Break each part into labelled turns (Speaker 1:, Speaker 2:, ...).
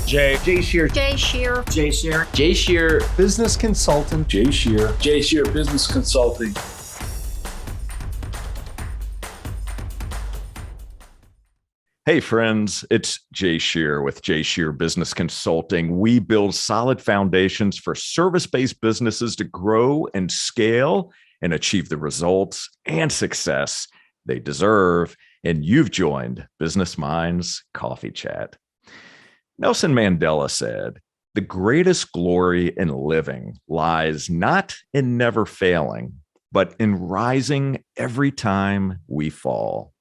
Speaker 1: Jay Scherr.
Speaker 2: Jay Scherr.
Speaker 1: Jay Scherr.
Speaker 3: Jay Scherr,
Speaker 4: business consultant.
Speaker 5: Jay Scherr.
Speaker 6: Jay Scherr Business Consulting.
Speaker 7: Hey friends, it's Jay Scherr with Jay Scherr Business Consulting. We build solid foundations for service-based businesses to grow and scale and achieve the results and success they deserve. And you've joined Business Minds Coffee Chat. Nelson Mandela said, "The greatest glory in living lies not in never failing, but in rising every time we fall."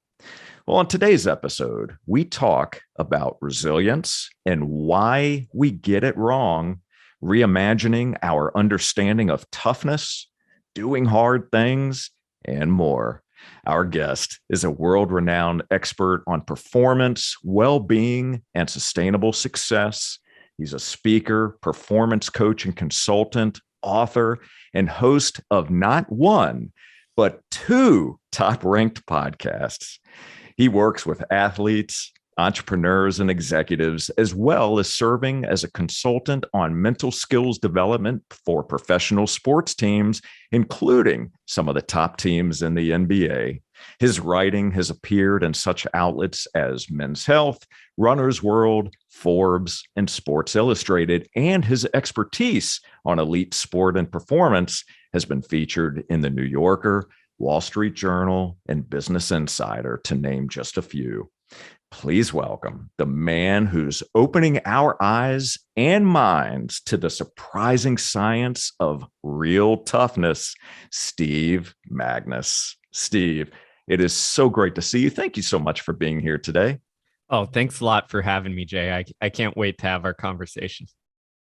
Speaker 7: Well, on today's episode, we talk about resilience and why we get it wrong, reimagining our understanding of toughness, doing hard things, and more. Our guest is a world-renowned expert on performance, well-being, and sustainable success. He's a speaker, performance coach and consultant, author, and host of not one, but two top-ranked podcasts. He works with athletes, entrepreneurs, and executives, as well as serving as a consultant on mental skills development for professional sports teams, including some of the top teams in the NBA. His writing has appeared in such outlets as Men's Health, Runner's World, Forbes, and Sports Illustrated, and his expertise on elite sport and performance has been featured in The New Yorker, Wall Street Journal, and Business Insider, to name just a few. Please welcome the man who's opening our eyes and minds to the surprising science of real toughness, Steve Magness. Steve, it is so great to see you. Thank you so much for being here today.
Speaker 3: Oh, thanks a lot for having me, Jay. I can't wait to have our conversation.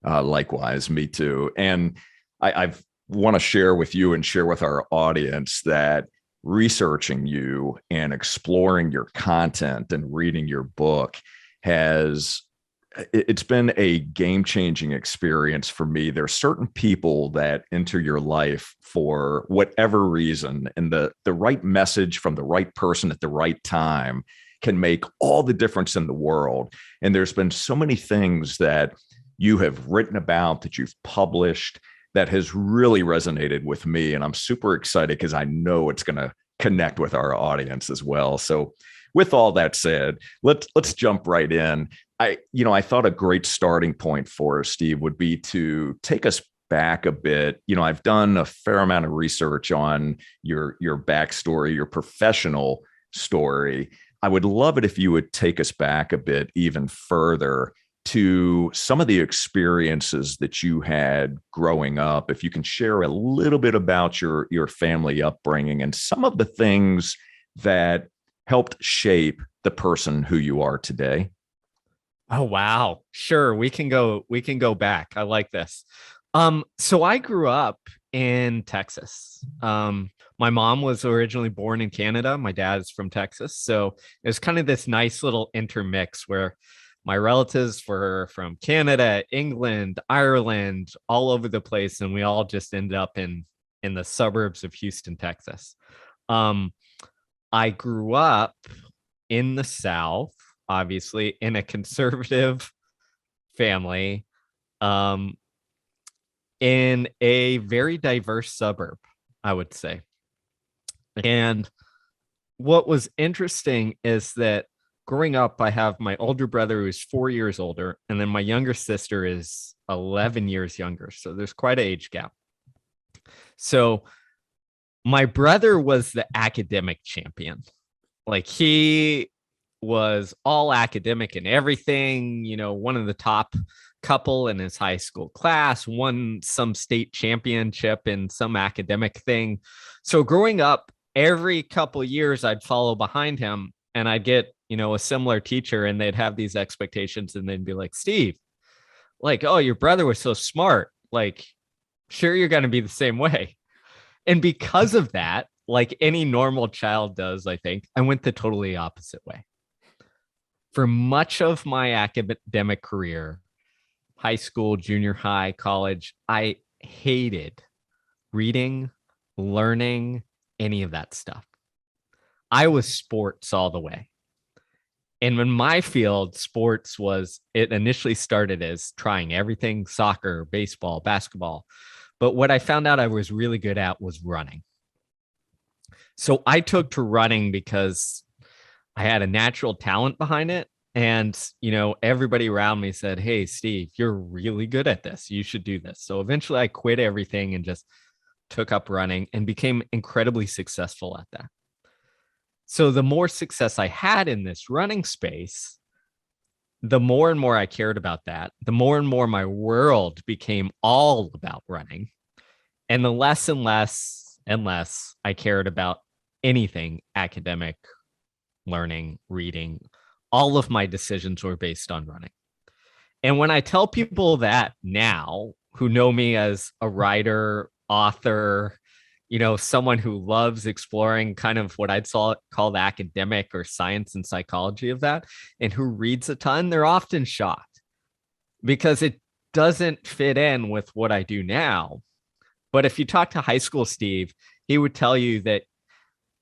Speaker 7: Likewise, me too. And I've want to share with you and share with our audience that researching you and exploring your content and reading your book it's been a game-changing experience for me. There are certain people that enter your life for whatever reason, and the right message from the right person at the right time can make all the difference in the world. And there's been so many things that you have written about, that you've published, that has really resonated with me. And I'm super excited because I know it's going to connect with our audience as well. So with all that said, let's jump right in. I thought a great starting point for us, Steve, would be to take us back a bit. I've done a fair amount of research on your backstory, your professional story. I would love it if you would take us back a bit even further to some of the experiences that you had growing up. If you can share a little bit about your family upbringing and some of the things that helped shape the person who you are today.
Speaker 3: Oh, wow. Sure. We can go back. I like this. So I grew up in Texas. My mom was originally born in Canada. My dad's from Texas. So it was kind of this nice little intermix where my relatives were from Canada, England, Ireland, all over the place. And we all just ended up in the suburbs of Houston, Texas. I grew up in the South, obviously, in a conservative family, in a very diverse suburb, I would say. And what was interesting is that growing up, I have my older brother who's 4 years older, and then my younger sister is 11 years younger. So there's quite an age gap. So my brother was the academic champion. Like, he was all academic and everything, one of the top couple in his high school class, won some state championship in some academic thing. So growing up, every couple years I'd follow behind him and I'd get, a similar teacher, and they'd have these expectations and they'd be like, "Steve, like, oh, your brother was so smart. Like, sure, you're going to be the same way." And because of that, like any normal child does, I think, I went the totally opposite way. For much of my academic career, high school, junior high, college, I hated reading, learning, any of that stuff. I was sports all the way. And in my field, sports was, it initially started as trying everything: soccer, baseball, basketball. But what I found out I was really good at was running. So I took to running because I had a natural talent behind it. And, everybody around me said, "Hey, Steve, you're really good at this. You should do this." So eventually I quit everything and just took up running and became incredibly successful at that. So the more success I had in this running space, the more and more I cared about that, the more and more my world became all about running. And the less and less and less I cared about anything academic, learning, reading. All of my decisions were based on running. And when I tell people that now, who know me as a writer, author, someone who loves exploring kind of what I'd call the academic or science and psychology of that, and who reads a ton, they're often shocked because it doesn't fit in with what I do now. But if you talk to high school Steve, he would tell you that,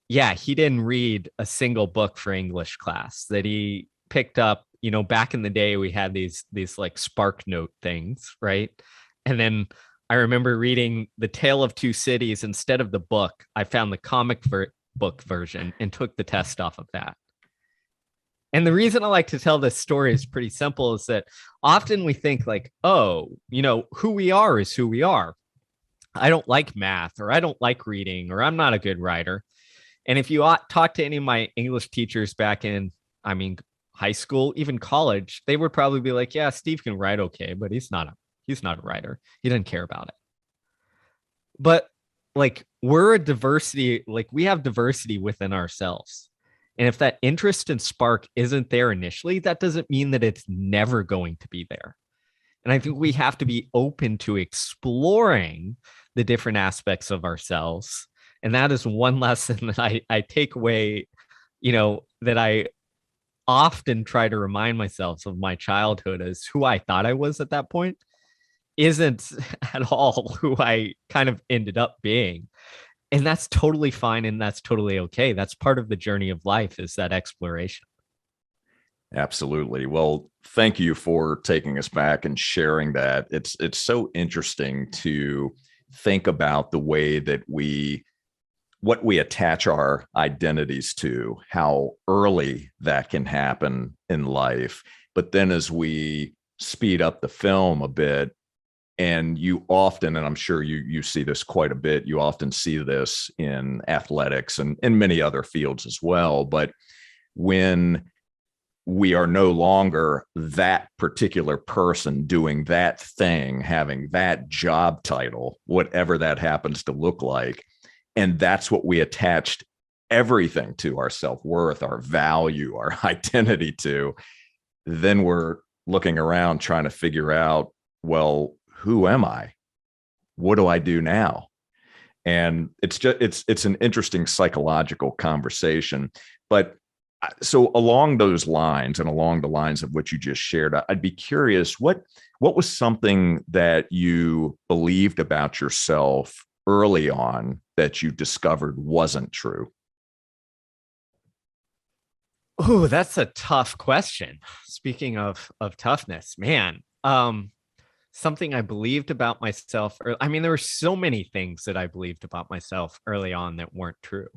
Speaker 3: yeah, he didn't read a single book for English class, that he picked up, back in the day, we had these like Spark Note things, right? And then I remember reading The Tale of Two Cities instead of the book. I found the comic book version and took the test off of that. And the reason I like to tell this story is pretty simple, is that often we think like, oh, who we are is who we are. I don't like math, or I don't like reading, or I'm not a good writer. And if you talk to any of my English teachers back in, high school, even college, they would probably be like, yeah, Steve can write okay, but he's not a writer. He doesn't care about it. But like, we're a diversity, like we have diversity within ourselves. And if that interest and spark isn't there initially, that doesn't mean that it's never going to be there. And I think we have to be open to exploring the different aspects of ourselves. And that is one lesson that I take away, that I often try to remind myself of my childhood, as who I thought I was at that point isn't at all who I kind of ended up being. And that's totally fine. And that's totally okay. That's part of the journey of life, is that exploration.
Speaker 7: Absolutely. Well, thank you for taking us back and sharing that. It's so interesting to think about the way that what we attach our identities to, how early that can happen in life. But then as we speed up the film a bit, and you often, and I'm sure you see this quite a bit, you often see this in athletics and in many other fields as well. But when we are no longer that particular person doing that thing, having that job title, whatever that happens to look like, and that's what we attached everything to, our self-worth, our value, our identity to, then we're looking around trying to figure out, well, who am I? What do I do now? And it's an interesting psychological conversation. But so along those lines, and along the lines of what you just shared, I'd be curious, what was something that you believed about yourself early on that you discovered wasn't true?
Speaker 3: Oh, that's a tough question. Speaking of toughness, man, something I believed about myself, there were so many things that I believed about myself early on that weren't true.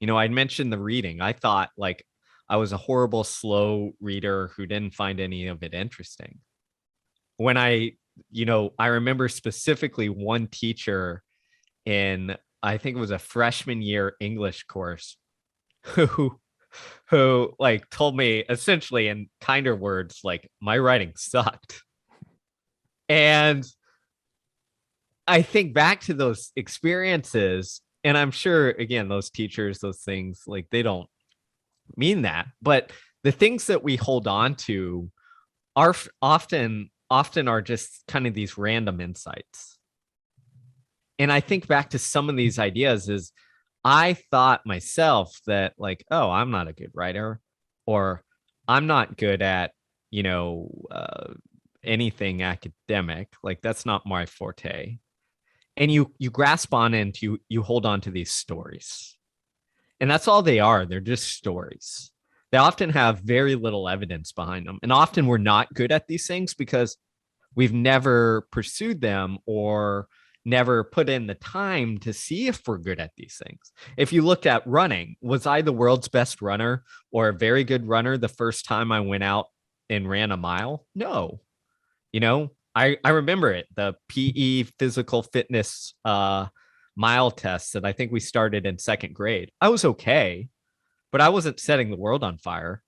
Speaker 3: I'd mentioned the reading. I thought like I was a horrible, slow reader who didn't find any of it interesting. When I remember specifically one teacher in, I think it was a freshman year English course, who like told me essentially in kinder words, like, my writing sucked. And I think back to those experiences, and I'm sure, again, those teachers, those things, like, they don't mean that, but the things that we hold on to are often are just kind of these random insights. And I think back to some of these ideas is, I thought myself that like, oh, I'm not a good writer, or I'm not good at, anything academic. Like, that's not my forte. And you grasp on it, and you hold on to these stories. And that's all they are. They're just stories. they often have very little evidence behind them. And often we're not good at these things because we've never pursued them or never put in the time to see if we're good at these things. If you look at running, was I the world's best runner or a very good runner the first time I went out and ran a mile? No. I remember it, the PE physical fitness mile test that I think we started in second grade. I was okay, but I wasn't setting the world on fire.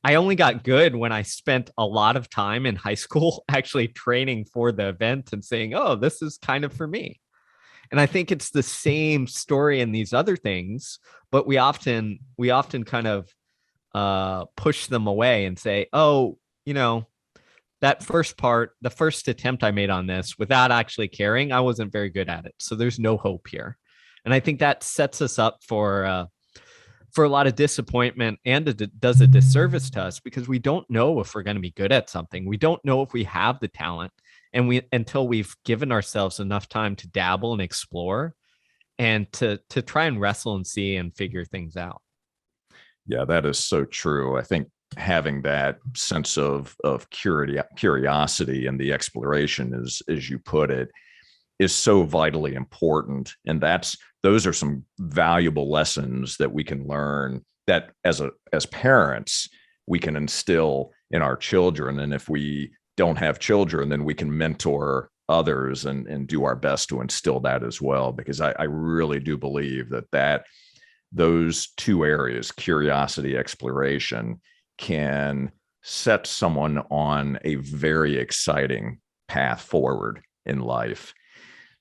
Speaker 3: I only got good when I spent a lot of time in high school actually training for the event and saying, oh, this is kind of for me. And I think it's the same story in these other things, but we often kind of push them away and say, oh, that first part, the first attempt I made on this without actually caring, I wasn't very good at it. So there's no hope here. And I think that sets us up for a lot of disappointment, and it does a disservice to us because we don't know if we're going to be good at something. We don't know if we have the talent, and until we've given ourselves enough time to dabble and explore and to try and wrestle and see and figure things out.
Speaker 7: Yeah, that is so true. I think having that sense of curiosity and the exploration, as you put it, is so vitally important. And those are some valuable lessons that we can learn that as parents, we can instill in our children. And if we don't have children, then we can mentor others and do our best to instill that as well. Because I really do believe that those two areas, curiosity, exploration, can set someone on a very exciting path forward in life.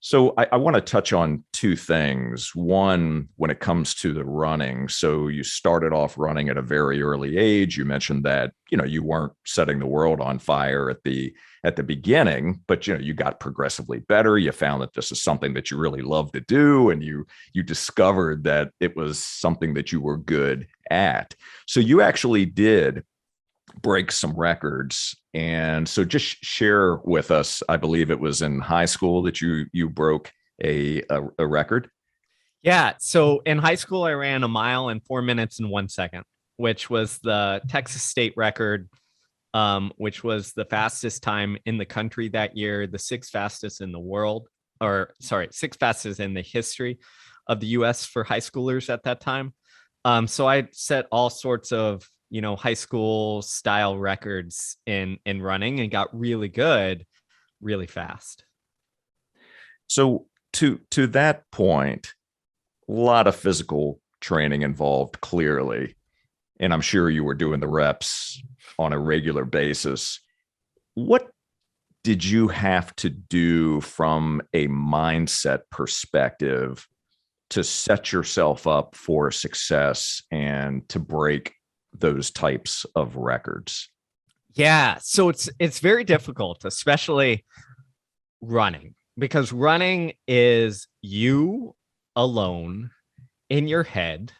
Speaker 7: So I want to touch on two things. One, when it comes to the running. So you started off running at a very early age. You mentioned that, you weren't setting the world on fire at the beginning, but, you got progressively better. You found that this is something that you really love to do. And you discovered that it was something that you were good at. So you actually did break some records. And so just share with us, I believe it was in high school that you broke a record.
Speaker 3: Yeah. So in high school, I ran a mile in 4 minutes and 1 second, which was the Texas state record, which was the fastest time in the country that year, the sixth fastest in the world, sixth fastest in the history of the US for high schoolers at that time. So I set all sorts of high school style records in running and got really good really fast.
Speaker 7: So to that point, a lot of physical training involved, clearly, and I'm sure you were doing the reps on a regular basis. What did you have to do from a mindset perspective to set yourself up for success and to break those types of records?
Speaker 3: Yeah, so it's very difficult, especially running, because running is you alone in your head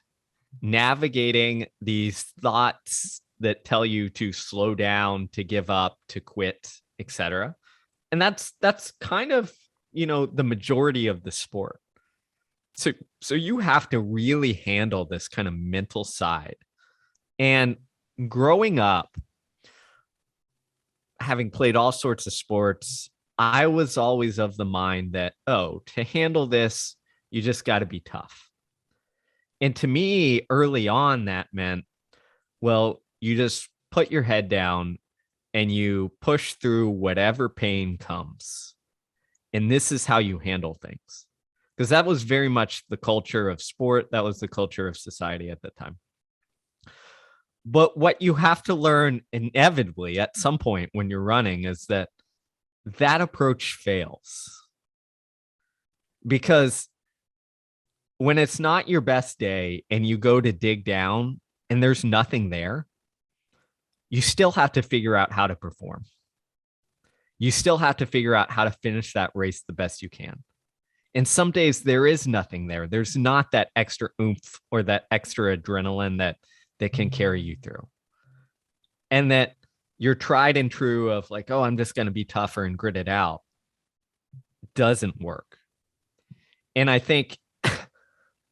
Speaker 3: navigating these thoughts that tell you to slow down, to give up, to quit, etc. And that's kind of, the majority of the sport. So you have to really handle this kind of mental side. And growing up, having played all sorts of sports, I was always of the mind that, to handle this, you just got to be tough. And to me, early on, that meant, well, you just put your head down and you push through whatever pain comes. And this is how you handle things. Because that was very much the culture of sport. That was the culture of society at the time. But what you have to learn inevitably at some point when you're running is that approach fails. Because when it's not your best day and you go to dig down and there's nothing there, you still have to figure out how to perform. You still have to figure out how to finish that race the best you can. And some days there is nothing there. There's not that extra oomph or that extra adrenaline that can carry you through. And that your tried and true of like, I'm just going to be tougher and grit it out doesn't work. And I think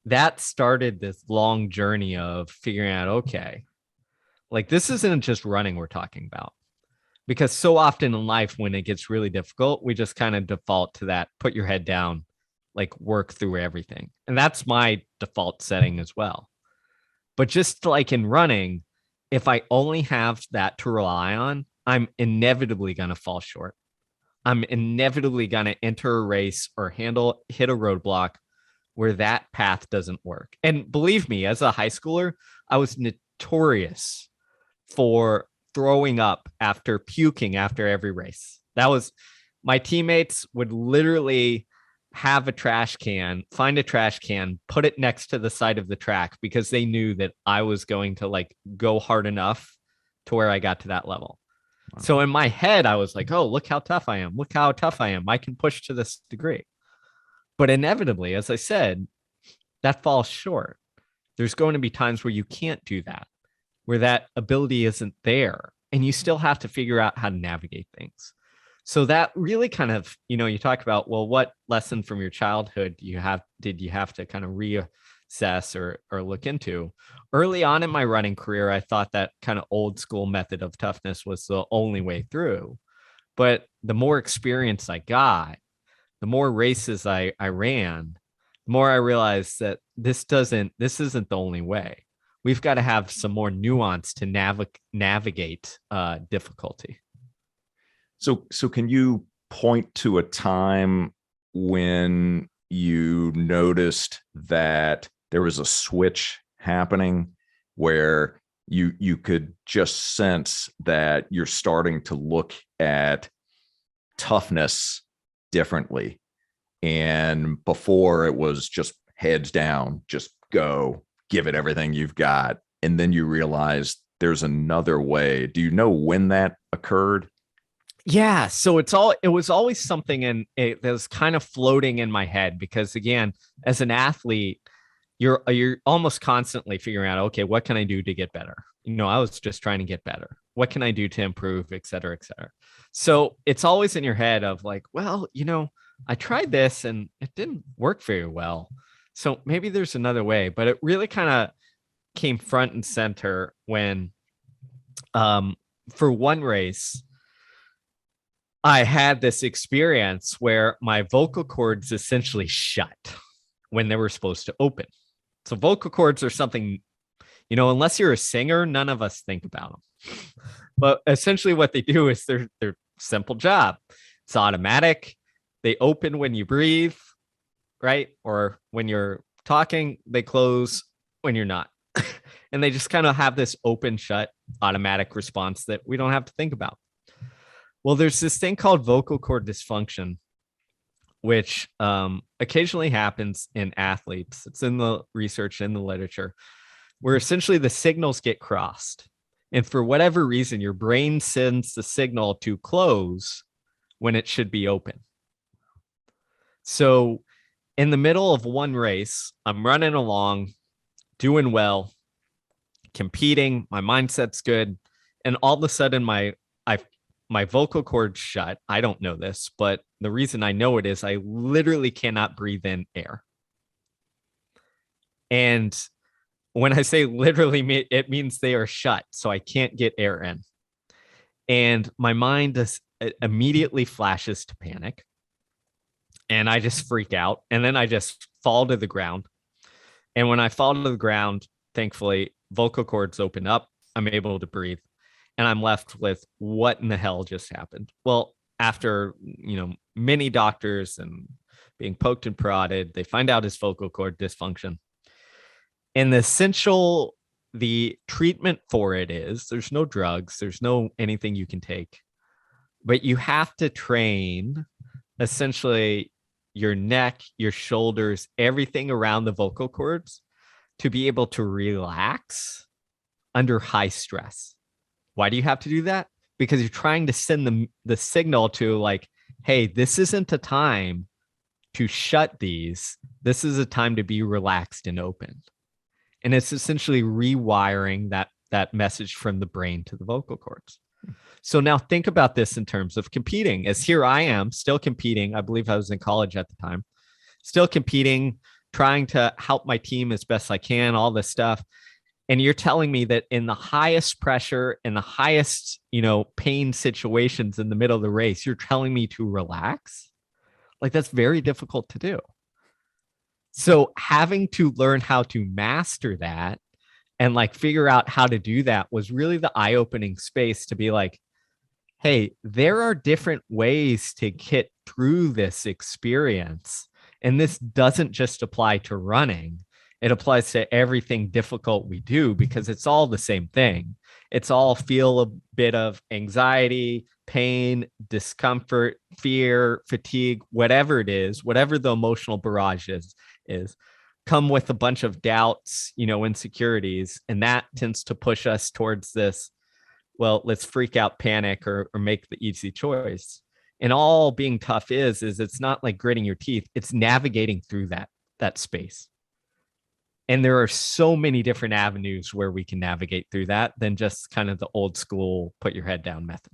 Speaker 3: that started this long journey of figuring out, okay, Like, this isn't just running we're talking about, because so often in life, when it gets really difficult, we just kind of default to that, put your head down, like work through everything. And that's my default setting as well. But just like in running, if I only have that to rely on, I'm inevitably going to fall short. I'm inevitably going to enter a race or hit a roadblock where that path doesn't work. And believe me, as a high schooler, I was notorious for throwing up after puking after every race. That was, my teammates would literally have a trash can, find a trash can, put it next to the side of the track, because they knew that I was going to like go hard enough to where I got to that level. Wow. So in my head, I was like, oh, look how tough I am. Look how tough I am. I can push to this degree. But inevitably, as I said, that falls short. There's going to be times where you can't do that, where that ability isn't there, and you still have to figure out how to navigate things. So that really kind of, you talk about, well, what lesson from your childhood did you have to kind of reassess or look into? Early on in my running career, I thought that kind of old school method of toughness was the only way through. But the more experience I got, the more races I ran, the more I realized that this isn't the only way. We've got to have some more nuance to navigate difficulty.
Speaker 7: So can you point to a time when you noticed that there was a switch happening where you could just sense that you're starting to look at toughness differently? And before, it was just heads down, just go, give it everything you've got. And then you realize there's another way. Do you know when that occurred?
Speaker 3: Yeah, so it was always something that was kind of floating in my head, because again, as an athlete, you're almost constantly figuring out, okay, what can I do to get better? I was just trying to get better. What can I do to improve, et cetera, et cetera. So it's always in your head of like, well, I tried this and it didn't work very well. So maybe there's another way. But it really kind of came front and center when, for one race, I had this experience where my vocal cords essentially shut when they were supposed to open. So vocal cords are something, unless you're a singer, none of us think about them. But essentially what they do is they're simple job. It's automatic. They open when you breathe, right? Or when you're talking, they close when you're not. And they just kind of have this open shut automatic response that we don't have to think about. Well, there's this thing called vocal cord dysfunction, which occasionally happens in athletes. It's in the research, in the literature, where essentially the signals get crossed. And for whatever reason, your brain sends the signal to close when it should be open. So in the middle of one race, I'm running along, doing well, competing, my mindset's good. And all of a sudden, my vocal cords shut. I don't know this, but the reason I know it is I literally cannot breathe in air. And when I say literally, it means they are shut. So I can't get air in. And my mind immediately flashes to panic. And I just freak out. And then I just fall to the ground. And when I fall to the ground, thankfully, vocal cords open up. I'm able to breathe. And I'm left with, what in the hell just happened? Well, after, many doctors and being poked and prodded, they find out it's vocal cord dysfunction. And the treatment for it is, there's no drugs, there's no anything you can take, but you have to train essentially your neck, your shoulders, everything around the vocal cords to be able to relax under high stress. Why do you have to do that? Because you're trying to send the signal to like, hey, this isn't a time to shut these. This is a time to be relaxed and open. And it's essentially rewiring that message from the brain to the vocal cords. So now think about this in terms of competing. As here I am still competing. I believe I was in college at the time, still competing, trying to help my team as best I can, all this stuff. And you're telling me that in the highest pressure and the highest, pain situations in the middle of the race, you're telling me to relax? Like, that's very difficult to do. So having to learn how to master that and like figure out how to do that was really the eye-opening space to be like, hey, there are different ways to get through this experience. And this doesn't just apply to running. It applies to everything difficult we do because it's all the same thing. It's all feel a bit of anxiety, pain, discomfort, fear, fatigue, whatever it is, whatever the emotional barrage is come with a bunch of doubts, insecurities. And that tends to push us towards this, well, let's freak out, panic, or make the easy choice. And all being tough is it's not like gritting your teeth. It's navigating through that space. And there are so many different avenues where we can navigate through that than just kind of the old school, put your head down method.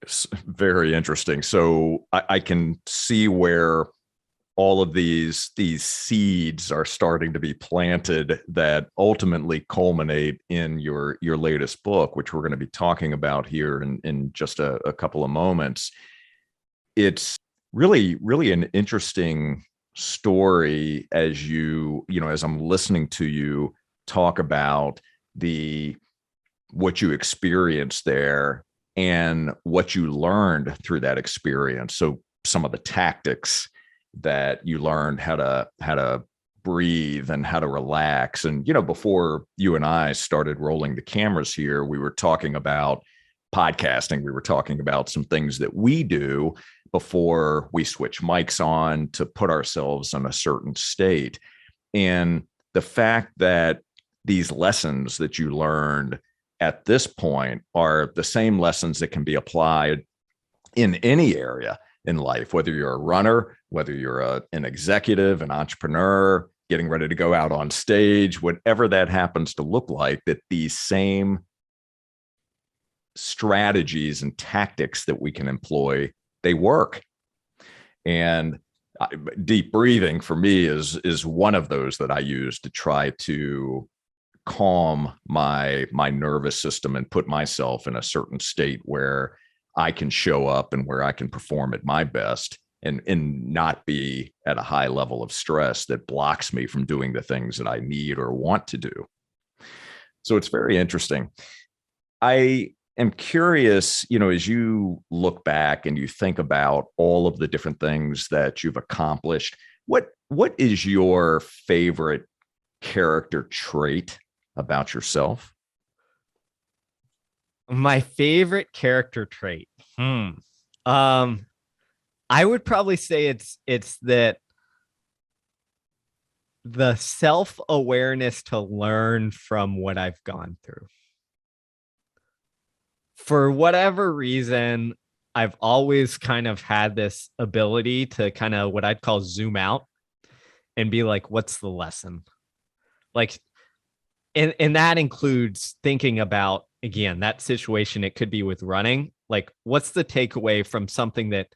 Speaker 7: It's very interesting. So I can see where all of these seeds are starting to be planted that ultimately culminate in your latest book, which we're going to be talking about here in just a couple of moments. It's really, really an interesting story as as I'm listening to you talk about what you experienced there and what you learned through that experience. So some of the tactics that you learned how to breathe and how to relax. And, before you and I started rolling the cameras here, we were talking about podcasting. We were talking about some things that we do before we switch mics on to put ourselves in a certain state. And the fact that these lessons that you learned at this point are the same lessons that can be applied in any area in life, whether you're a runner, whether you're an executive, an entrepreneur, getting ready to go out on stage, whatever that happens to look like, that these same strategies and tactics that we can employ, they work. And deep breathing for me is one of those that I use to try to calm my nervous system and put myself in a certain state where I can show up and where I can perform at my best and not be at a high level of stress that blocks me from doing the things that I need or want to do. So it's very interesting. I am curious, as you look back and you think about all of the different things that you've accomplished, what is your favorite character trait about yourself?
Speaker 3: My favorite character trait. I would probably say it's that the self-awareness to learn from what I've gone through. For whatever reason, I've always kind of had this ability to kind of what I'd call zoom out and be like, what's the lesson? Like, and that includes thinking about, again, that situation. It could be with running. Like, what's the takeaway from something that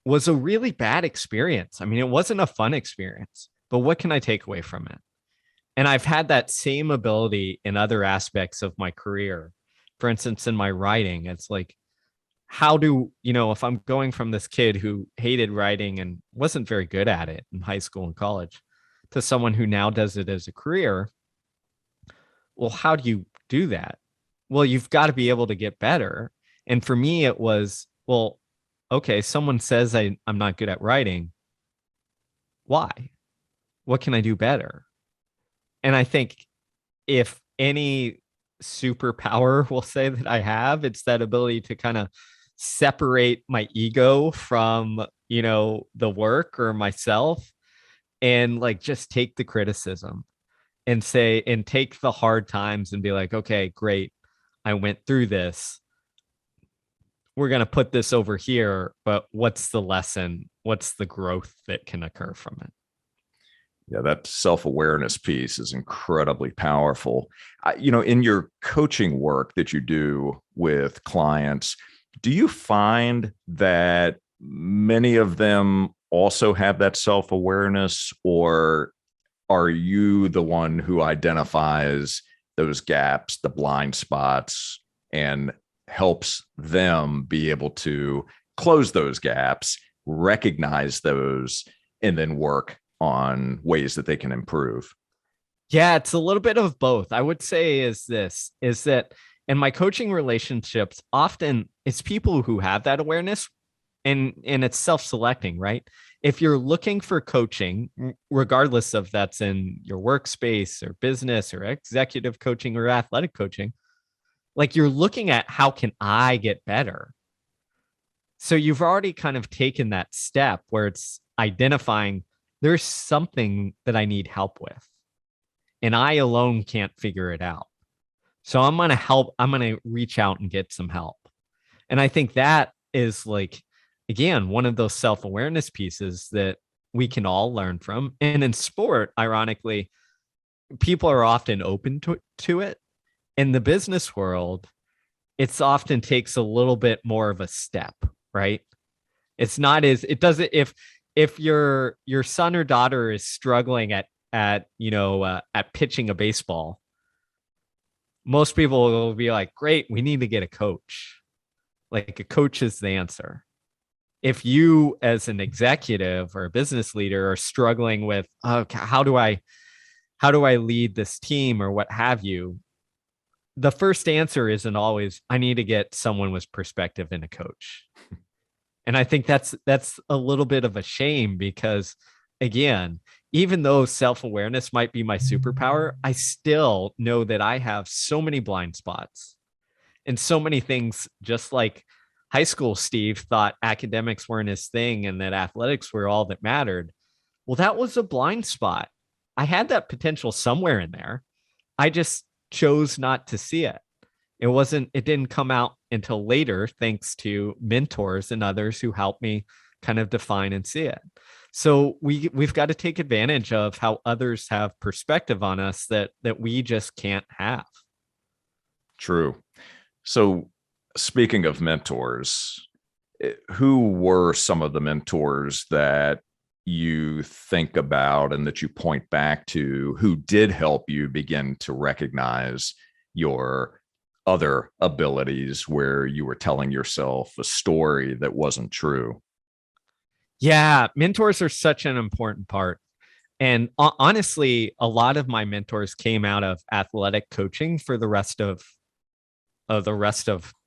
Speaker 3: was a really bad experience? I mean, it wasn't a fun experience, but what can I take away from it? And I've had that same ability in other aspects of my career. For instance, in my writing, it's like, how do, if I'm going from this kid who hated writing and wasn't very good at it in high school and college to someone who now does it as a career, well, how do you do that? Well, you've got to be able to get better. And for me, it was, well, okay, someone says I'm not good at writing. Why? What can I do better? And I think if any superpower will say that I have, it's that ability to kind of separate my ego from, the work or myself and like just take the criticism and take the hard times and be like, okay, great. I went through this. We're going to put this over here, but what's the lesson? What's the growth that can occur from it?
Speaker 7: Yeah, that self-awareness piece is incredibly powerful. In your coaching work that you do with clients, do you find that many of them also have that self-awareness, or are you the one who identifies those gaps, the blind spots, and helps them be able to close those gaps, recognize those, and then work on ways that they can improve?
Speaker 3: Yeah, it's a little bit of both. I would say is that in my coaching relationships, often it's people who have that awareness, and it's self-selecting, right? If you're looking for coaching, regardless of that's in your workspace or business or executive coaching or athletic coaching, like you're looking at how can I get better? So you've already kind of taken that step where it's identifying there's something that I need help with, and I alone can't figure it out. So I'm going to help. I'm going to reach out and get some help. And I think that is like, again, one of those self-awareness pieces that we can all learn from. And in sport, ironically, people are often open to it. In the business world, it's often takes a little bit more of a step, right? It's not as it doesn't if your son or daughter is struggling at pitching a baseball, most people will be like, great, we need to get a coach. Like a coach is the answer. If you as an executive or a business leader are struggling with, okay, how do I lead this team or what have you, the first answer isn't always I need to get someone with perspective in a coach. And I think that's a little bit of a shame because, again, even though self-awareness might be my superpower, I still know that I have so many blind spots and so many things. Just like high school Steve thought academics weren't his thing and that athletics were all that mattered. Well, that was a blind spot. I had that potential somewhere in there. I just chose not to see it. It didn't come out until later, thanks to mentors and others who helped me kind of define and see it. So we've got to take advantage of how others have perspective on us that we just can't have.
Speaker 7: True. So speaking of mentors, who were some of the mentors that you think about and that you point back to who did help you begin to recognize your other abilities where you were telling yourself a story that wasn't true?
Speaker 3: Yeah, mentors are such an important part. And honestly, a lot of my mentors came out of athletic coaching for the rest of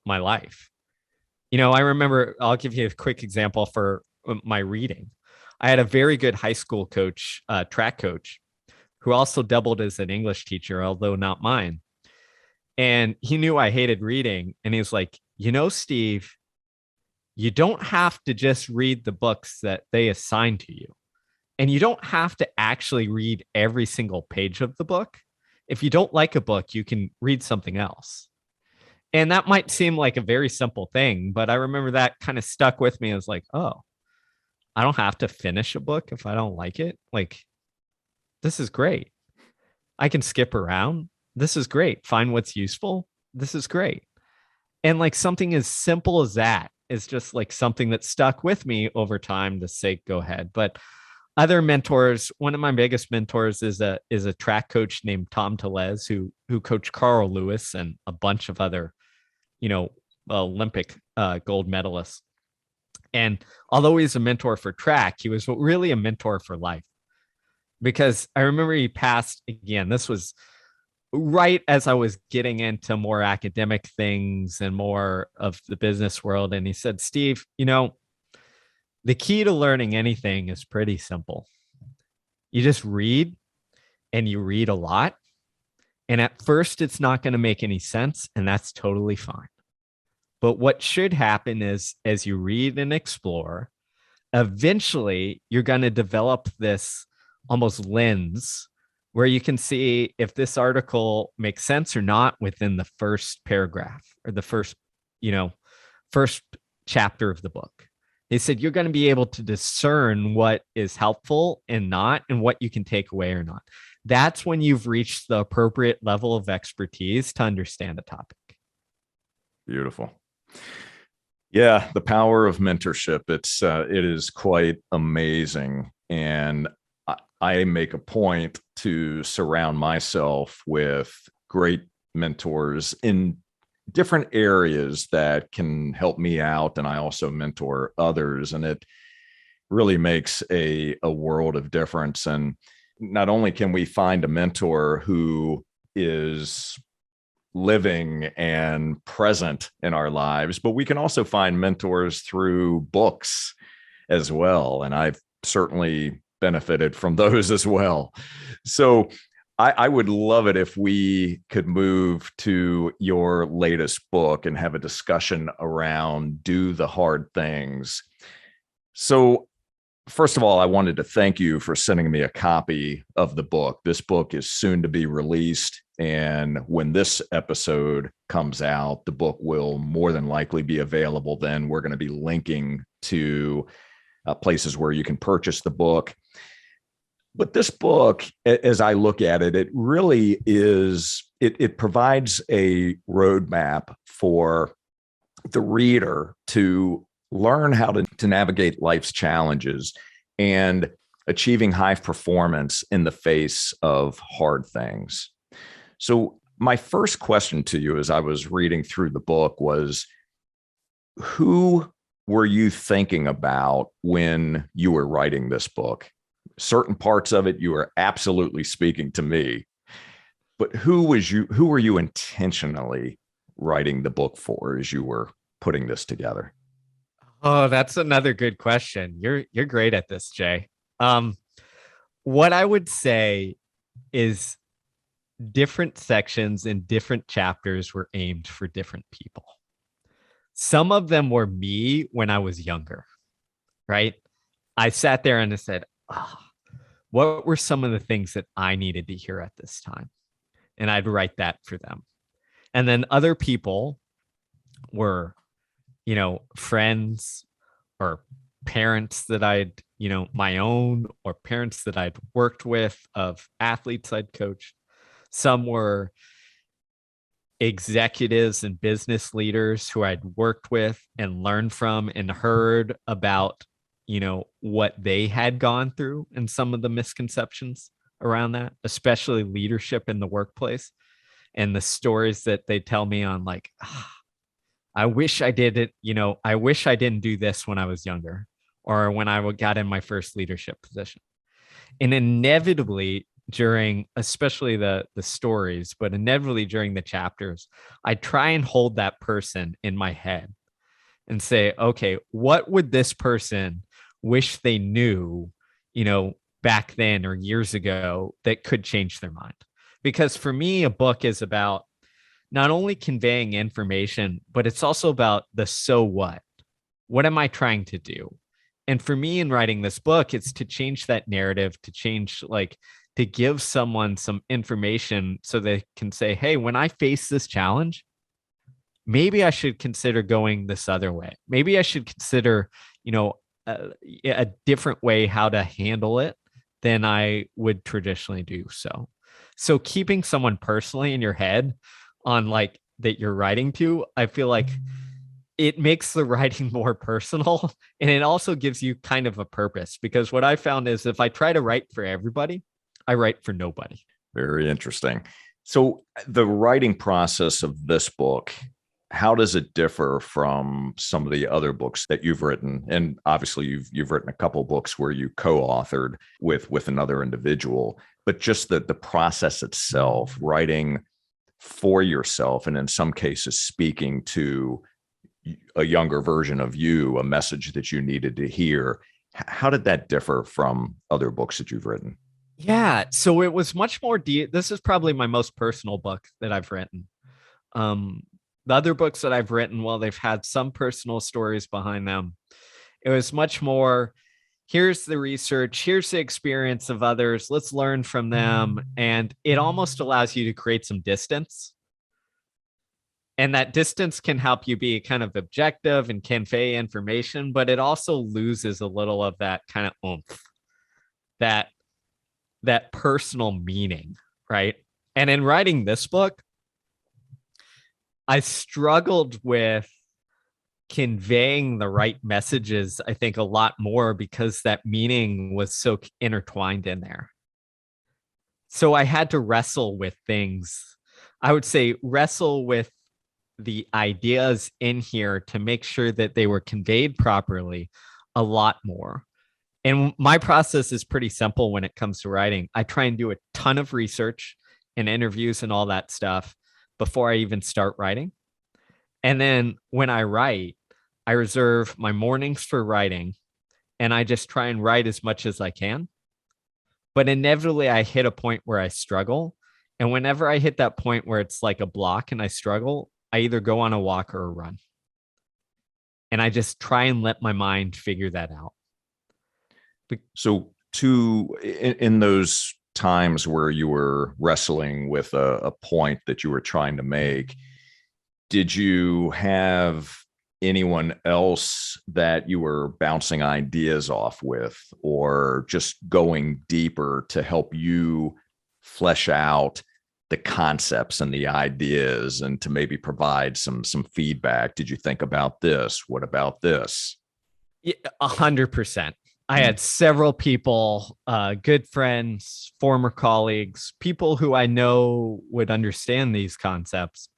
Speaker 3: my life. I remember, I'll give you a quick example for my reading. I had a very good high school coach, track coach, who also doubled as an English teacher, although not mine. And he knew I hated reading. And he was like, Steve, you don't have to just read the books that they assign to you. And you don't have to actually read every single page of the book. If you don't like a book, you can read something else. And that might seem like a very simple thing, but I remember that kind of stuck with me. I was like, oh, I don't have to finish a book if I don't like it. Like, this is great. I can skip around. This is great. Find what's useful. This is great. And like something as simple as that is just like something that stuck with me over time to say, go ahead. But other mentors, one of my biggest mentors is a track coach named Tom Telez, who coached Carl Lewis and a bunch of other, Olympic gold medalists. And although he's a mentor for track, he was really a mentor for life. Because I remember he passed, again, this was right as I was getting into more academic things and more of the business world. And he said, Steve, the key to learning anything is pretty simple. You just read, and you read a lot. And at first, it's not going to make any sense, and that's totally fine. But what should happen is, as you read and explore, eventually you're going to develop this almost lens where you can see if this article makes sense or not within the first paragraph or the first chapter of the book. They said you're going to be able to discern what is helpful and not, and what you can take away or not. That's when you've reached the appropriate level of expertise to understand a topic.
Speaker 7: Beautiful. Yeah, the power of mentorship. It is quite amazing. And I make a point to surround myself with great mentors in different areas that can help me out. And I also mentor others. And it really makes a world of difference. And not only can we find a mentor who is living and present in our lives, but we can also find mentors through books as well. And I've certainly benefited from those as well. So I would love it if we could move to your latest book and have a discussion around Do the Hard Things. So first of all, I wanted to thank you for sending me a copy of the book. This book is soon to be released. And when this episode comes out, the book will more than likely be available then. We're going to be linking to places where you can purchase the book. But this book, as I look at it, it really is, it provides a roadmap for the reader to learn how to navigate life's challenges and achieving high performance in the face of hard things. So my first question to you as I was reading through the book was, who were you thinking about when you were writing this book? Certain parts of it, you were absolutely speaking to me, but who were you intentionally writing the book for as you were putting this together?
Speaker 3: Oh, that's another good question. You're great at this, Jay. What I would say is different sections and different chapters were aimed for different people. Some of them were me when I was younger, right? I sat there and I said, oh, what were some of the things that I needed to hear at this time? And I'd write that for them. And then other people were, friends or parents that I'd, my own, or parents that I'd worked with, of athletes I'd coached. Some were executives and business leaders who I'd worked with and learned from and heard about, what they had gone through and some of the misconceptions around that, especially leadership in the workplace, and the stories that they tell me on like, I wish I did it. I wish I didn't do this when I was younger or when I got in my first leadership position. And inevitably during, especially the stories, but inevitably during the chapters, I try and hold that person in my head and say, okay, what would this person wish they knew, back then or years ago that could change their mind? Because for me, a book is about not only conveying information, but it's also about the so what. What am I trying to do? And for me in writing this book, it's to change that narrative, to change, to give someone some information so they can say, hey, when I face this challenge, maybe I should consider going this other way. Maybe I should consider, a different way how to handle it than I would traditionally do. So keeping someone personally in your head on that you're writing to, I feel like it makes the writing more personal, and it also gives you kind of a purpose, because what I found is if I try to write for everybody, I write for nobody.
Speaker 7: Very interesting. So the writing process of this book, how does it differ from some of the other books that you've written? And obviously you've written a couple of books where you co-authored with another individual, but just the process itself, writing for yourself, and in some cases speaking to a younger version of you, a message that you needed to hear. How did that differ from other books that you've written?
Speaker 3: Yeah, so it was much more deep. This is probably my most personal book that I've written. The other books that I've written, well, they've had some personal stories behind them. It was much more, here's the research, here's the experience of others, let's learn from them. And it almost allows you to create some distance. And that distance can help you be kind of objective and convey information, but it also loses a little of that kind of oomph, that personal meaning, right? And in writing this book, I struggled with conveying the right messages, I think, a lot more because that meaning was so intertwined in there. So I had to wrestle with things. I would say wrestle with the ideas in here to make sure that they were conveyed properly a lot more. And my process is pretty simple when it comes to writing. I try and do a ton of research and interviews and all that stuff before I even start writing. And then when I write, I reserve my mornings for writing and I just try and write as much as I can. But inevitably, I hit a point where I struggle. And whenever I hit that point where it's like a block and I struggle, I either go on a walk or a run. And I just try and let my mind figure that out.
Speaker 7: So in those times where you were wrestling with a point that you were trying to make, did you have anyone else that you were bouncing ideas off with, or just going deeper to help you flesh out the concepts and the ideas and to maybe provide some feedback? Did you think about this? What about this?
Speaker 3: 100%. I had several people, good friends, former colleagues, people who I know would understand these concepts.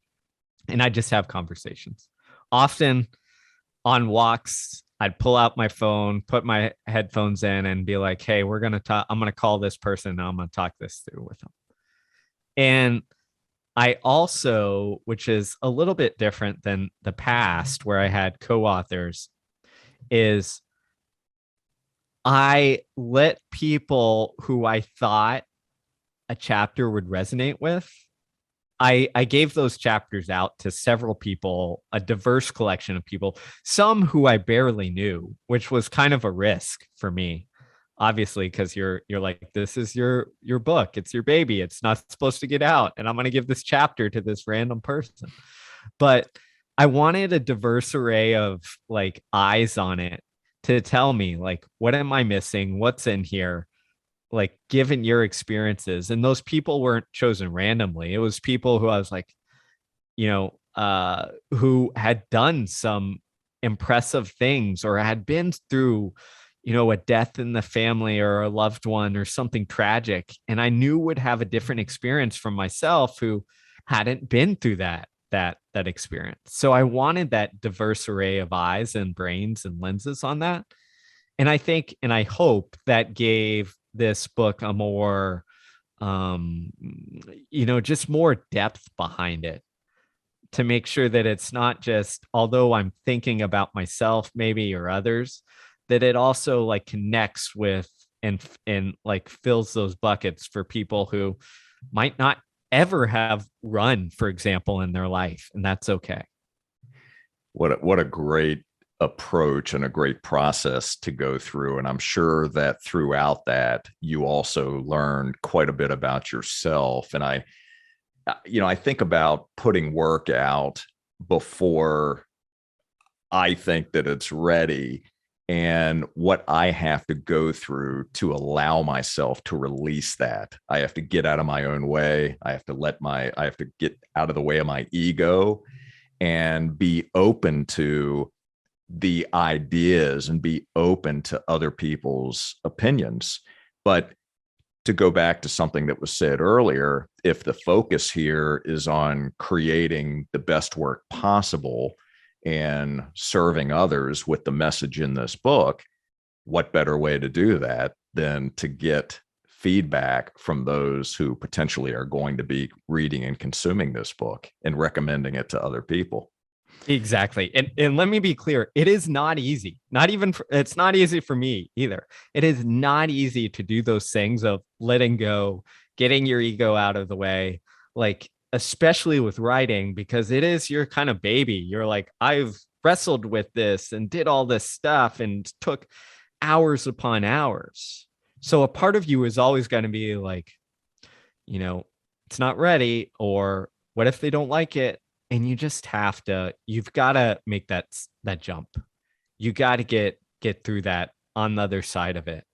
Speaker 3: And I just have conversations. Often on walks, I'd pull out my phone, put my headphones in and be like, hey, I'm going to call this person and I'm going to talk this through with them. And I also, which is a little bit different than the past where I had co-authors, is I let people who I thought a chapter would resonate with, I gave those chapters out to several people, a diverse collection of people, some who I barely knew, which was kind of a risk for me, obviously, because you're like, this is your book, it's your baby, it's not supposed to get out, and I'm going to give this chapter to this random person. But I wanted a diverse array of like eyes on it to tell me like, what am I missing? What's in here? Like, given your experiences. And those people weren't chosen randomly. It was people who I was like, who had done some impressive things or had been through, a death in the family or a loved one or something tragic. And I knew would have a different experience from myself who hadn't been through that experience. So I wanted that diverse array of eyes and brains and lenses on that. And I think, and I hope that gave this book a more, just more depth behind it, to make sure that it's not just, although I'm thinking about myself maybe or others, that it also like connects with and like fills those buckets for people who might not ever have run, for example, in their life. And that's okay.
Speaker 7: What a great approach and a great process to go through. And I'm sure that throughout that, you also learned quite a bit about yourself. And I think about putting work out before I think that it's ready, and what I have to go through to allow myself to release that. I have to get out of my own way. I have to get out of the way of my ego and be open to the ideas and be open to other people's opinions. But to go back to something that was said earlier, if the focus here is on creating the best work possible and serving others with the message in this book, what better way to do that than to get feedback from those who potentially are going to be reading and consuming this book and recommending it to other people?
Speaker 3: Exactly. And let me be clear, it is not easy. It's not easy for me either. It is not easy to do those things of letting go, getting your ego out of the way, like, especially with writing, because it is your kind of baby. You're like, I've wrestled with this and did all this stuff and took hours upon hours. So a part of you is always going to be like, it's not ready, or what if they don't like it? And you just you've got to make that jump. You got to get through that on the other side of it.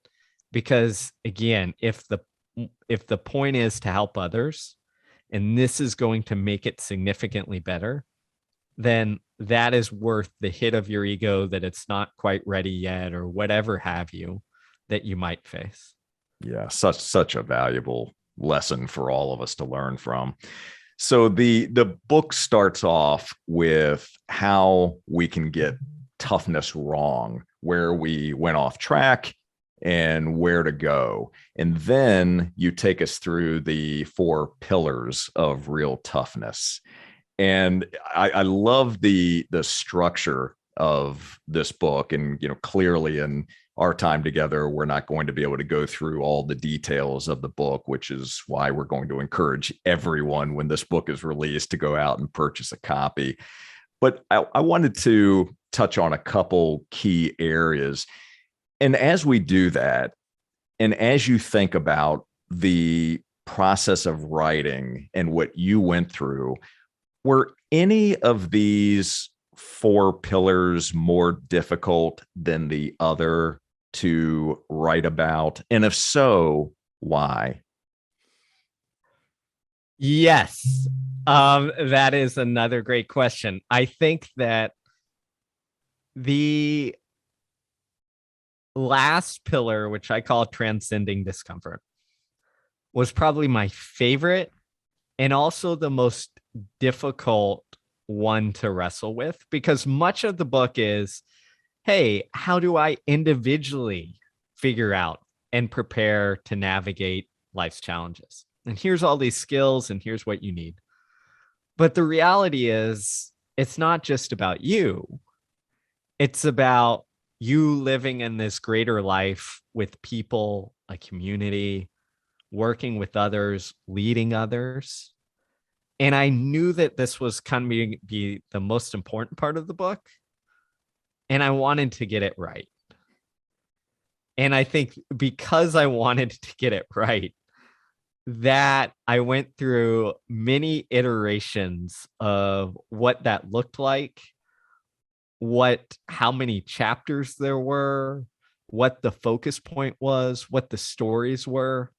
Speaker 3: Because again, if the point is to help others, and this is going to make it significantly better, then that is worth the hit of your ego that it's not quite ready yet, or whatever have you that you might face.
Speaker 7: Yeah, such a valuable lesson for all of us to learn from. So the book starts off with how we can get toughness wrong, where we went off track and where to go. And then you take us through the 4 pillars of real toughness. And I love the structure of this book. And, clearly in our time together, we're not going to be able to go through all the details of the book, which is why we're going to encourage everyone when this book is released to go out and purchase a copy. But I wanted to touch on a couple key areas. And as we do that, and as you think about the process of writing and what you went through, were any of these 4 pillars more difficult than the other to write about? And if so, why?
Speaker 3: Yes. That is another great question. I think that the last pillar, which I call transcending discomfort, was probably my favorite and also the most difficult one to wrestle with, because much of the book is, hey, how do I individually figure out and prepare to navigate life's challenges? And here's all these skills, and here's what you need. But the reality is, it's not just about you. It's about you living in this greater life with people, a community, working with others, leading others. And I knew that this was kind of be the most important part of the book. And I wanted to get it right. And I think because I wanted to get it right, that I went through many iterations of what that looked like, how many chapters there were, what the focus point was, what the stories were,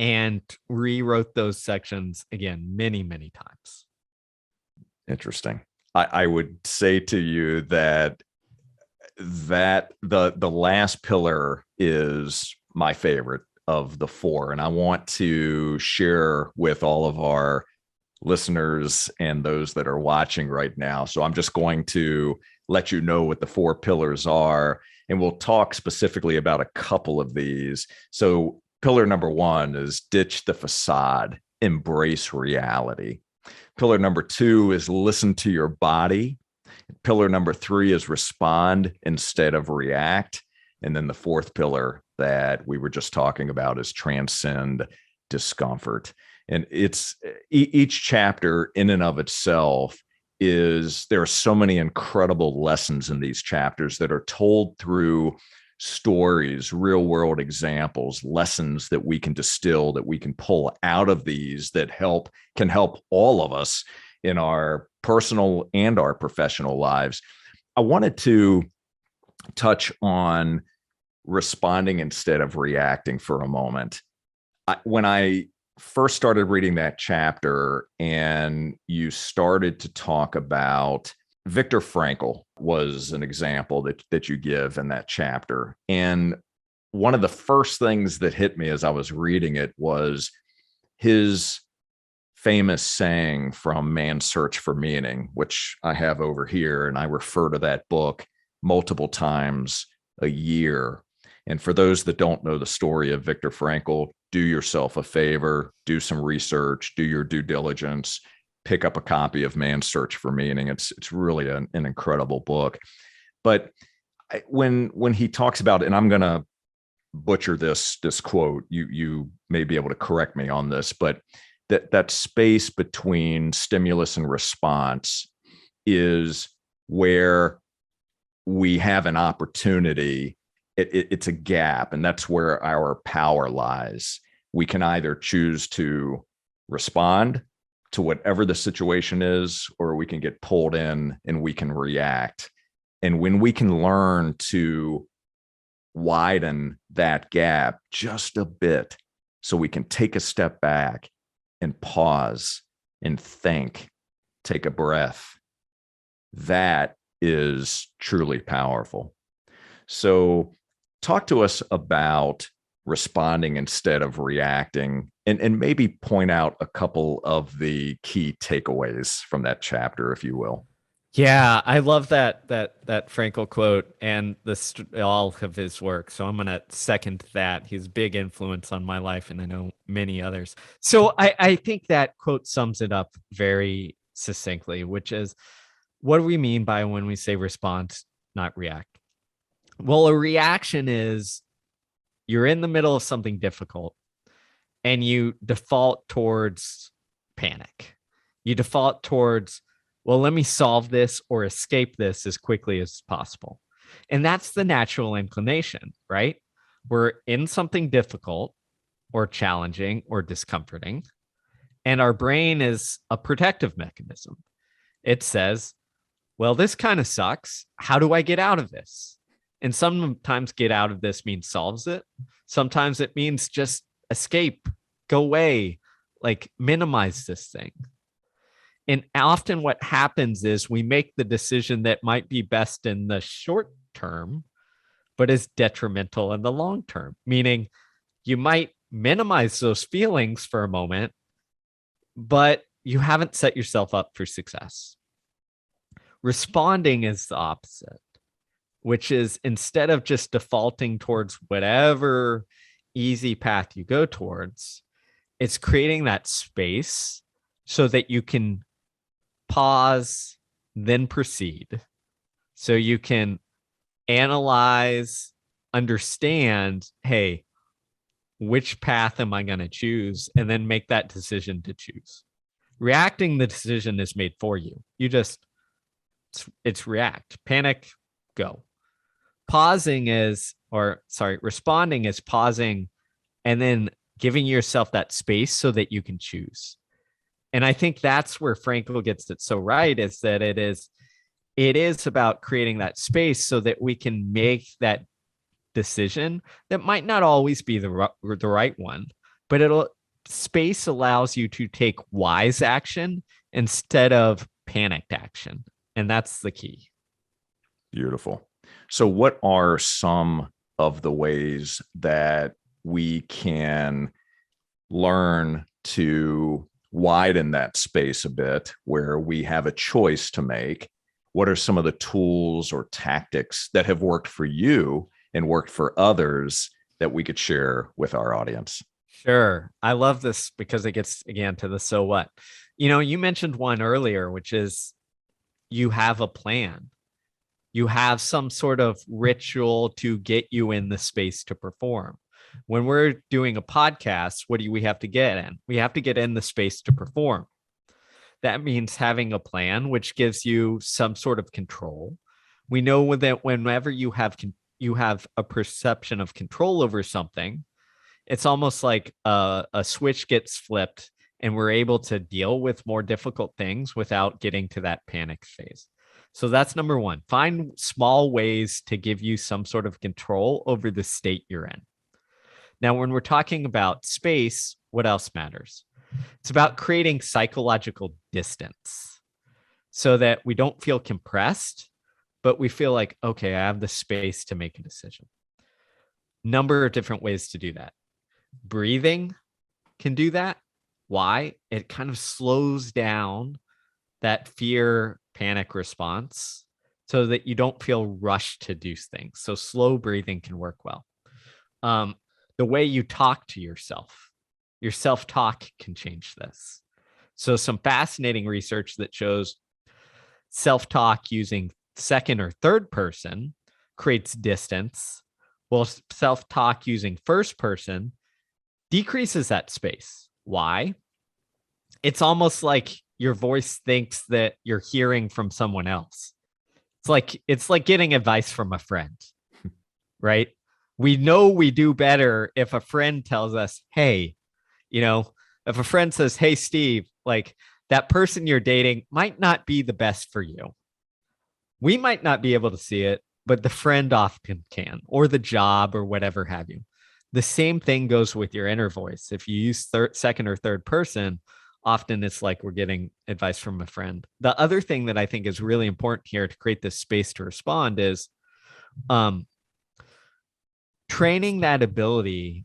Speaker 3: and rewrote those sections again many, many times.
Speaker 7: Interesting. I would say to you that the last pillar is my favorite of the 4. And I want to share with all of our listeners and those that are watching right now. So I'm just going to let you know what the 4 pillars are, and we'll talk specifically about a couple of these. So pillar number 1 is ditch the facade, embrace reality. Pillar number 2 is listen to your body. Pillar number 3 is respond instead of react. And then the 4th pillar that we were just talking about is transcend discomfort. And it's each chapter in and of itself there are so many incredible lessons in these chapters that are told through stories, real world examples, lessons that we can distill, that we can pull out of these that can help all of us in our personal and our professional lives. I wanted to touch on responding instead of reacting for a moment. When I first started reading that chapter and you started to talk about Viktor Frankl was an example that you give in that chapter. And one of the first things that hit me as I was reading it was his famous saying from Man's Search for Meaning, which I have over here, and I refer to that book multiple times a year. And for those that don't know the story of Viktor Frankl, do yourself a favor, do some research, do your due diligence, pick up a copy of Man's Search for Meaning. It's really an incredible book. But when he talks about, and I'm going to butcher this quote, you may be able to correct me on this, but that space between stimulus and response is where we have an opportunity. It's a gap, and that's where our power lies. We can either choose to respond to whatever the situation is, or we can get pulled in and we can react. And when we can learn to widen that gap just a bit, so we can take a step back and pause and think, take a breath, That is truly powerful. So talk to us about responding instead of reacting, and maybe point out a couple of the key takeaways from that chapter, if you will.
Speaker 3: Yeah, I love that Frankel quote and all of his work. So I'm gonna second that. He's a big influence on my life, and I know many others. So I think that quote sums it up very succinctly, which is, what do we mean by when we say respond, not react? Well, a reaction is you're in the middle of something difficult and you default towards panic. You default towards, well, let me solve this or escape this as quickly as possible. And that's the natural inclination, right? We're in something difficult or challenging or discomforting, and our brain is a protective mechanism. It says, well, this kind of sucks. How do I get out of this? And sometimes get out of this means solves it. Sometimes it means just escape, go away, like minimize this thing. And often what happens is we make the decision that might be best in the short term, but is detrimental in the long term, meaning you might minimize those feelings for a moment, but you haven't set yourself up for success. Responding is the opposite, which is instead of just defaulting towards whatever easy path you go towards, it's creating that space so that you can pause, then proceed. So you can analyze, understand, hey, which path am I going to choose? And then make that decision to choose. Reacting, the decision is made for you. You just, it's react, panic, go. Responding is pausing and then giving yourself that space so that you can choose. And I think that's where Frankl gets it so right, is that it is about creating that space so that we can make that decision that might not always be the right one, but space allows you to take wise action instead of panicked action. And that's the key.
Speaker 7: Beautiful. So what are some of the ways that we can learn to widen that space a bit where we have a choice to make? What are some of the tools or tactics that have worked for you and worked for others that we could share with our audience?
Speaker 3: Sure. I love this because it gets, again, to the so what. You mentioned one earlier, which is you have a plan. You have some sort of ritual to get you in the space to perform. When we're doing a podcast, what do we have to get in? We have to get in the space to perform. That means having a plan, which gives you some sort of control. We know that whenever you have a perception of control over something, it's almost like a switch gets flipped and we're able to deal with more difficult things without getting to that panic phase. So that's number one. Find small ways to give you some sort of control over the state you're in. Now, when we're talking about space, what else matters? It's about creating psychological distance so that we don't feel compressed, but we feel like, okay, I have the space to make a decision. Number of different ways to do that. Breathing can do that. Why? It kind of slows down that fear panic response so that you don't feel rushed to do things. So slow breathing can work well. The way you talk to yourself, your self-talk can change this. So some fascinating research that shows self-talk using second or third person creates distance, while self-talk using first person decreases that space. Why? It's almost like your voice thinks that you're hearing from someone else. It's like getting advice from a friend, right? We know we do better if a friend tells us, hey, if a friend says, hey, Steve, like that person you're dating might not be the best for you. We might not be able to see it, but the friend often can, or the job or whatever have you. The same thing goes with your inner voice. If you use second or third person, often it's like we're getting advice from a friend. The other thing that I think is really important here to create this space to respond is training that ability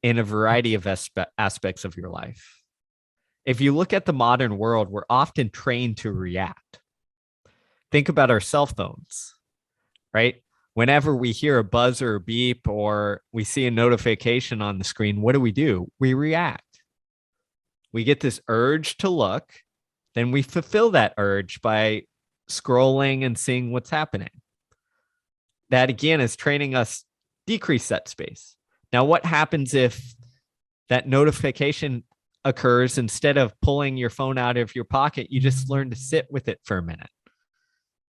Speaker 3: in a variety of aspects of your life. If you look at the modern world, we're often trained to react. Think about our cell phones, right? Whenever we hear a buzz or a beep or we see a notification on the screen, what do? We react. We get this urge to look, then we fulfill that urge by scrolling and seeing what's happening. That again is training us decrease that space. Now, what happens if that notification occurs? Instead of pulling your phone out of your pocket, you just learn to sit with it for a minute.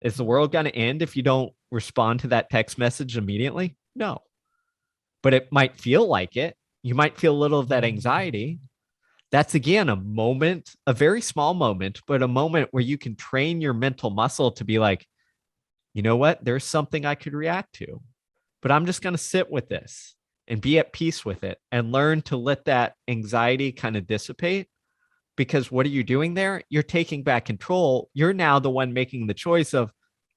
Speaker 3: Is the world going to end if you don't respond to that text message immediately? No. But it might feel like it. You might feel a little of that anxiety. That's again a moment, a very small moment, but a moment where you can train your mental muscle to be like, you know what? There's something I could react to, but I'm just going to sit with this and be at peace with it and learn to let that anxiety kind of dissipate. Because what are you doing there? You're taking back control. You're now the one making the choice of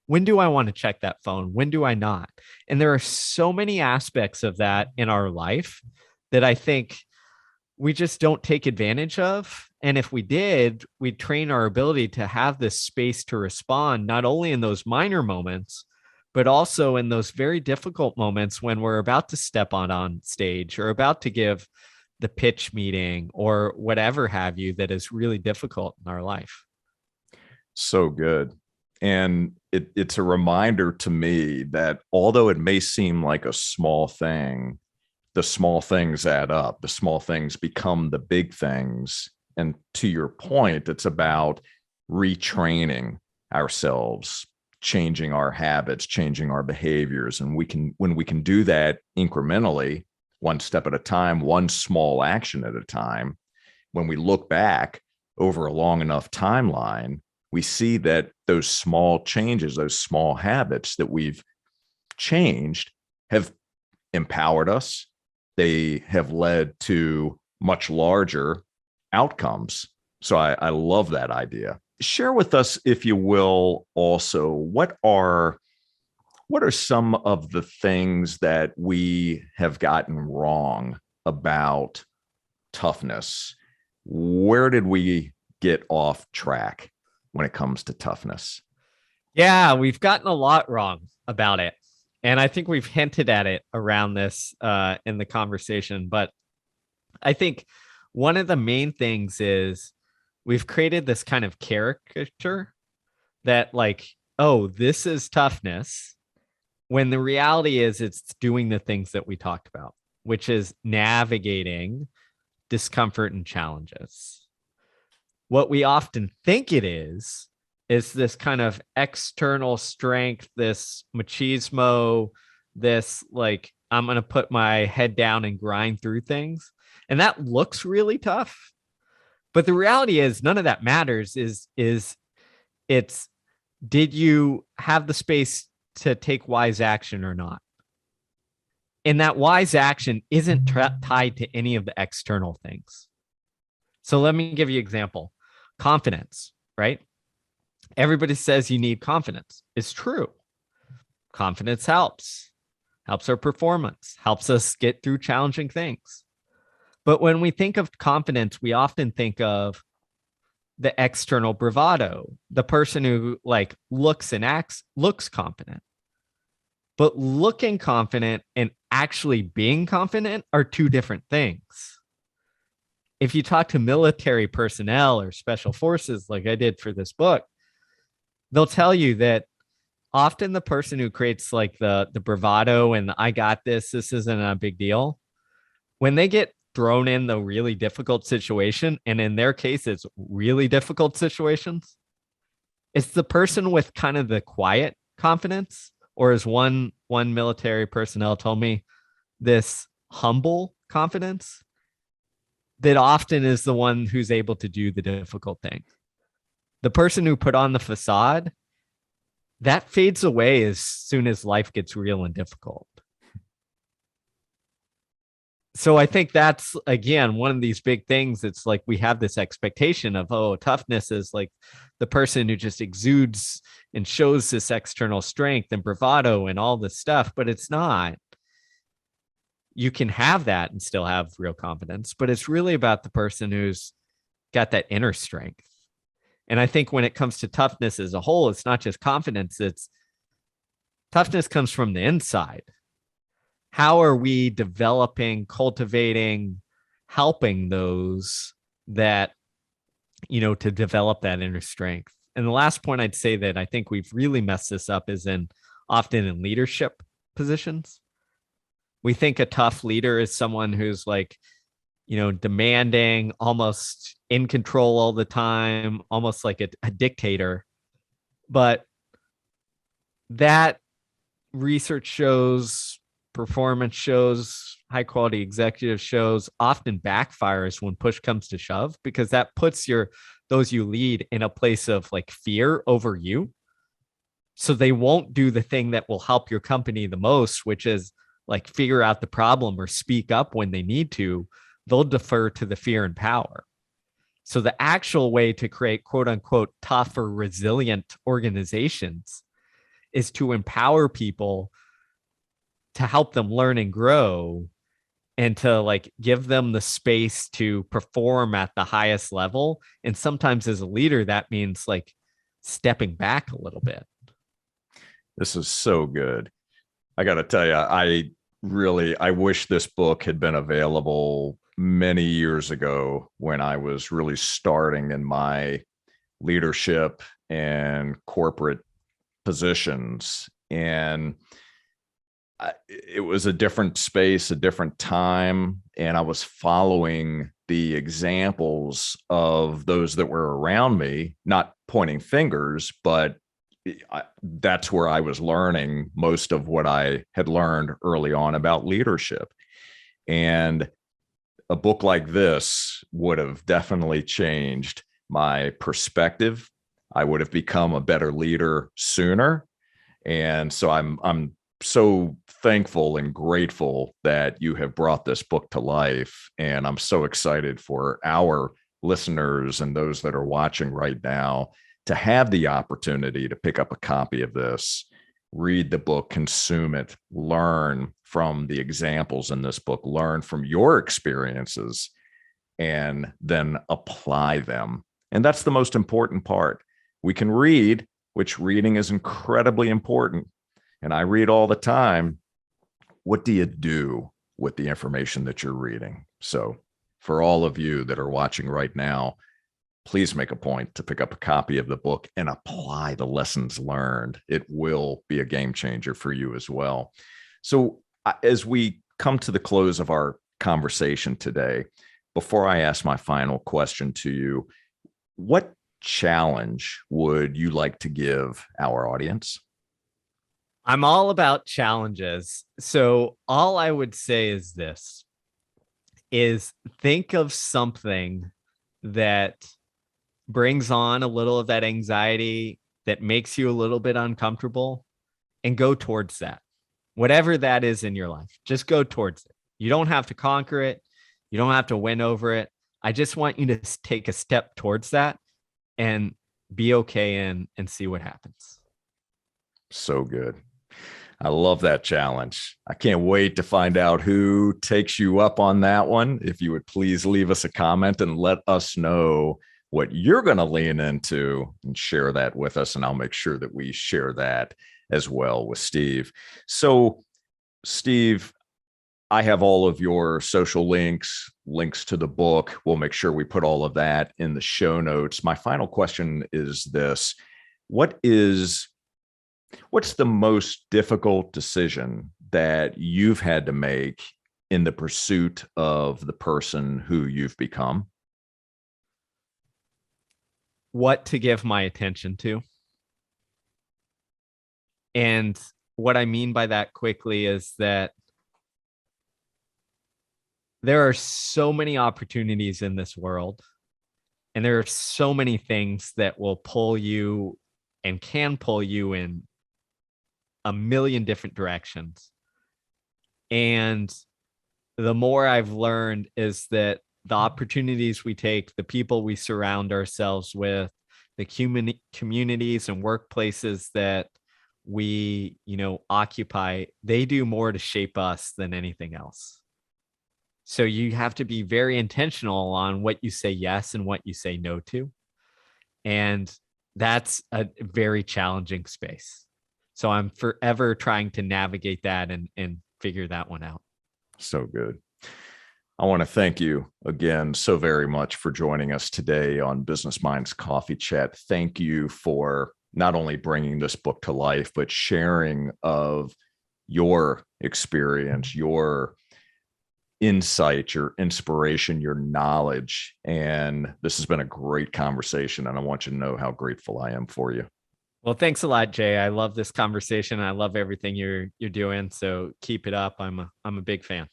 Speaker 3: when do I want to check that phone? When do I not? And there are so many aspects of that in our life that I think we just don't take advantage of. And if we did, we'd train our ability to have this space to respond, not only in those minor moments, but also in those very difficult moments when we're about to step on stage or about to give the pitch meeting or whatever have you that is really difficult in our life.
Speaker 7: So good. And it's a reminder to me that although it may seem like a small thing, the small things add up. The small things become the big things. And to your point, it's about retraining ourselves, changing our habits, changing our behaviors. And when we can do that incrementally, one step at a time, one small action at a time, when we look back over a long enough timeline, we see that those small changes, those small habits that we've changed have empowered us. They have led to much larger outcomes. So I love that idea. Share with us, if you will, also, what are some of the things that we have gotten wrong about toughness? Where did we get off track when it comes to toughness?
Speaker 3: Yeah, we've gotten a lot wrong about it. And I think we've hinted at it around this in the conversation. But I think one of the main things is we've created this kind of caricature that like, oh, this is toughness. When the reality is it's doing the things that we talked about, which is navigating discomfort and challenges. What we often think it is this kind of external strength, this machismo, this like, I'm going to put my head down and grind through things. And that looks really tough. But the reality is none of that matters it's, did you have the space to take wise action or not? And that wise action isn't tied to any of the external things. So let me give you an example. Confidence, right? Everybody says you need confidence. It's true. Confidence helps our performance, helps us get through challenging things. But when we think of confidence, we often think of the external bravado, the person who like looks and acts, looks confident. But looking confident and actually being confident are two different things. If you talk to military personnel or special forces, like I did for this book, they'll tell you that often the person who creates like the bravado and I got this isn't a big deal. When they get thrown in the really difficult situation, and in their case, it's really difficult situations, it's the person with kind of the quiet confidence, or as one military personnel told me, this humble confidence that often is the one who's able to do the difficult thing. The person who put on the facade, that fades away as soon as life gets real and difficult. So I think that's, again, one of these big things. It's like we have this expectation of, oh, toughness is like the person who just exudes and shows this external strength and bravado and all this stuff, but it's not. You can have that and still have real confidence, but it's really about the person who's got that inner strength. And I think when it comes to toughness as a whole, it's not just confidence, it's toughness comes from the inside. How are we developing, cultivating, helping those that, to develop that inner strength? And the last point I'd say that I think we've really messed this up is often in leadership positions. We think a tough leader is someone who's like, demanding, almost in control all the time, almost like a dictator. But that research shows, performance shows, high quality executive shows often backfires when push comes to shove, because that puts those you lead in a place of like fear over you. So they won't do the thing that will help your company the most, which is like figure out the problem or speak up when they need to. They'll defer to the fear and power. So the actual way to create quote unquote tough or resilient organizations is to empower people, to help them learn and grow, and to like give them the space to perform at the highest level. And sometimes as a leader, that means like stepping back a little bit.
Speaker 7: This is so good. I got to tell you, I wish this book had been available many years ago when I was really starting in my leadership and corporate positions. And it was a different space, a different time. And I was following the examples of those that were around me, not pointing fingers, but that's where I was learning most of what I had learned early on about leadership. And a book like this would have definitely changed my perspective. I would have become a better leader sooner. And so I'm so thankful and grateful that you have brought this book to life. And I'm so excited for our listeners and those that are watching right now to have the opportunity to pick up a copy of this, read the book, consume it, learn from the examples in this book, learn from your experiences, and then apply them. And that's the most important part. We can read, which reading is incredibly important. And I read all the time. What do you do with the information that you're reading? So for all of you that are watching right now, please make a point to pick up a copy of the book and apply the lessons learned. It will be a game changer for you as well. So as we come to the close of our conversation today, before I ask my final question to you, what challenge would you like to give our audience?
Speaker 3: I'm all about challenges. So all I would say is this, is think of something that brings on a little of that anxiety, that makes you a little bit uncomfortable, and go towards that. Whatever that is in your life, just go towards it. You don't have to conquer it. You don't have to win over it. I just want you to take a step towards that and be okay and see what happens.
Speaker 7: So good. I love that challenge. I can't wait to find out who takes you up on that one. If you would please leave us a comment and let us know what you're going to lean into and share that with us. And I'll make sure that we share that as well with Steve. So, Steve, I have all of your social links to the book. We'll make sure we put all of that in the show notes. My final question is this: what's the most difficult decision that you've had to make in the pursuit of the person who you've become?
Speaker 3: What to give my attention to. And what I mean by that quickly is that there are so many opportunities in this world, and there are so many things that will pull you and can pull you in a million different directions. And the more I've learned is that the opportunities we take, the people we surround ourselves with, the communities and workplaces that we, occupy, they do more to shape us than anything else. So you have to be very intentional on what you say yes and what you say no to. And that's a very challenging space. So I'm forever trying to navigate that and figure that one out.
Speaker 7: So good. I want to thank you again so very much for joining us today on Business Minds Coffee Chat. Thank you for not only bringing this book to life, but sharing of your experience, your insight, your inspiration, your knowledge. And this has been a great conversation. And I want you to know how grateful I am for you.
Speaker 3: Well, thanks a lot, Jay. I love this conversation. I love everything you're doing. So keep it up. I'm a big fan.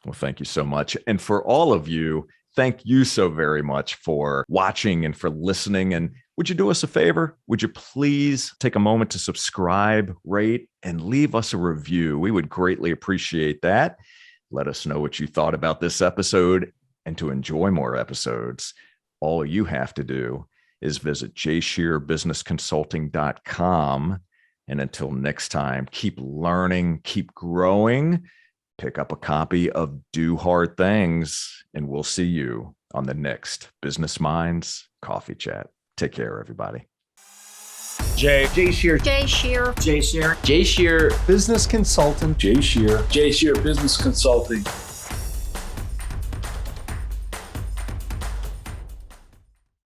Speaker 7: Well, thank you so much. And for all of you, thank you so very much for watching and for listening. And would you do us a favor? Would you please take a moment to subscribe, rate, and leave us a review? We would greatly appreciate that. Let us know what you thought about this episode. And to enjoy more episodes, all you have to do is visit jscherbusinessconsulting.com. And until next time, keep learning, keep growing, pick up a copy of Do Hard Things, and we'll see you on the next Business Minds Coffee Chat. Take care, everybody.
Speaker 6: Jay Scherr.
Speaker 1: Jay Scherr.
Speaker 6: Business Consultant. Jay Scherr Business Consulting.